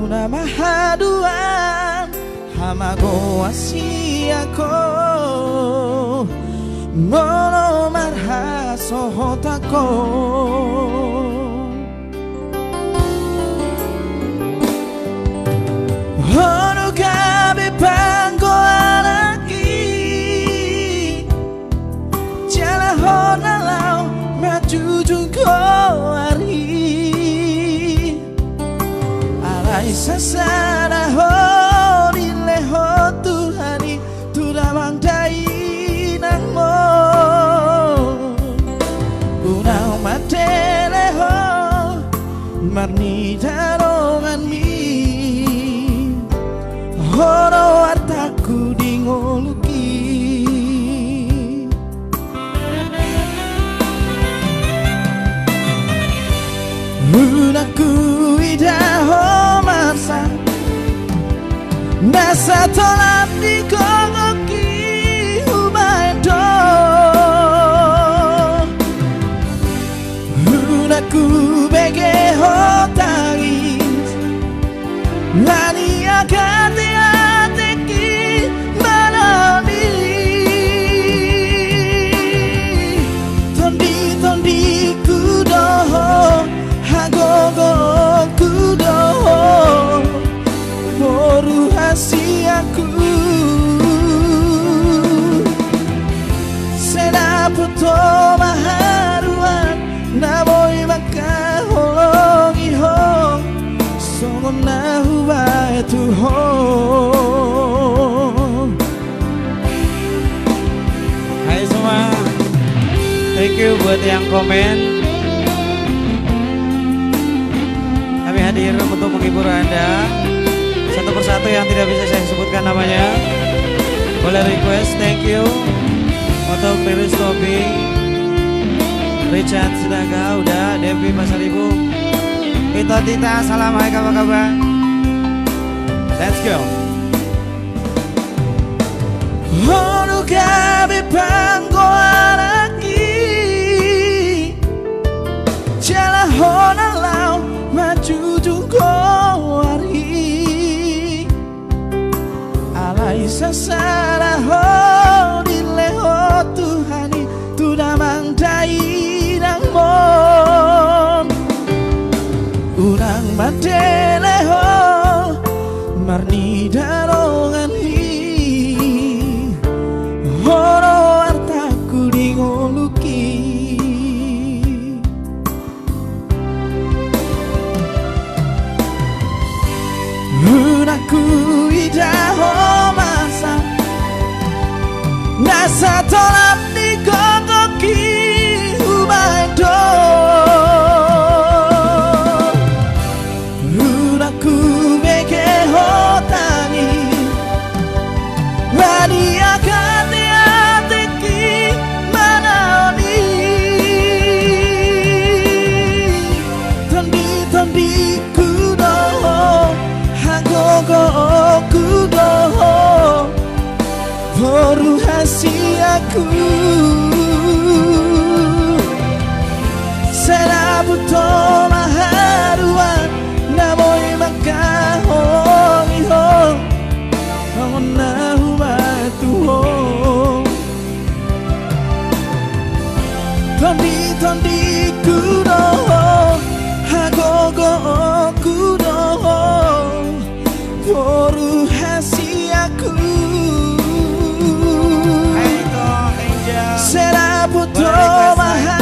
Una mahaduan hamago asiako mono marha sohotako Hono kabe pango anaki Jala hona lau majujung ko ari Alai sasana honi leho Tuhani tudamang dai nang mo Unau mate leho marni darongan mi Horo artaku dingoluki Unaku idaho masa Nasa tolap di kongoki Ubaedo Unaku bege hotangis Nani akate ateki manoni Tondi tondi kudoho Hagogo kudoho Moru hasiaku Sedaputo maharuan Namoy makaholongi ho Songo na huwai tuho Hai semua, thank you buat yang komen. Kami hadir untuk menghibur Anda. Satu persatu yang tidak bisa saya sebutkan namanya boleh request, thank you. Untuk Riris Tobi, Richard Sidaga, udah, Devi Pasar Ibu, Ito Tita, salam, hai kabar-kabar. Let's go. Hono kabe pango anaki Jala hona lau majujung ko ari Alai sasara honi leho Tuhani tudamang dai nang mon Unang mate leho marni darongan Horo artaku dingoluki Unaku idaho masa Nasa tolap di kokoki Ubaedo Unaku beke hotani Wani akate ateki manoni Tondi tondi kudoho Hagogo kudoho Horu hasiaku Sedaputo maharuan Namoy makaholongi ho Ona huwatuho Tondi tondi kudoho Hagogo kudoho Horu hasiaku Hai Ito, Angel, Sedaputo boleh request, hai.